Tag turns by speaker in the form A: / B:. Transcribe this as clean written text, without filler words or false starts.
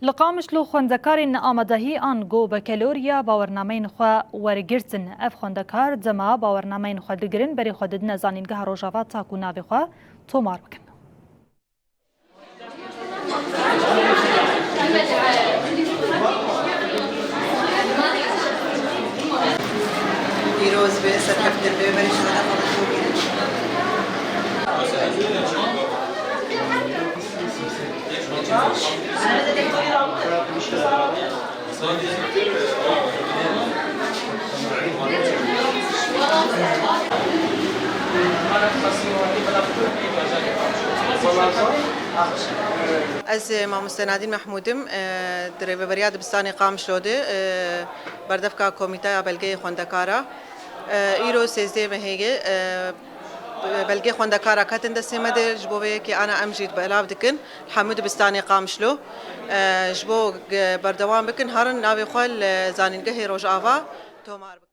A: لقامشلو خوندکارین آمادهی آن گو به کلوریا باورنامین خو ورگرتن اف خوندکار زما باورنامین خو دگرن بری خود نزانینگه روجاوا تاکو ناوی خو تومار بکن.
B: دیروز به سرکفتن به بری شده از مامۆستا نادین محمودم در بەریاد دبستانی قامشلۆدە بەردەفکا کۆمیتەیە بەلگەی خوێندەکارە ئیرۆ سێزدەی مەهێگە بەلگەی خوێندەکارە کەتن دەستێمەدە ji بۆ vêyekê ana em jî belav dikin hemû dibistanê Qamişlo ji bo berdewam bikin harin navê xwe li zanîngehê Rojava tomar bikin.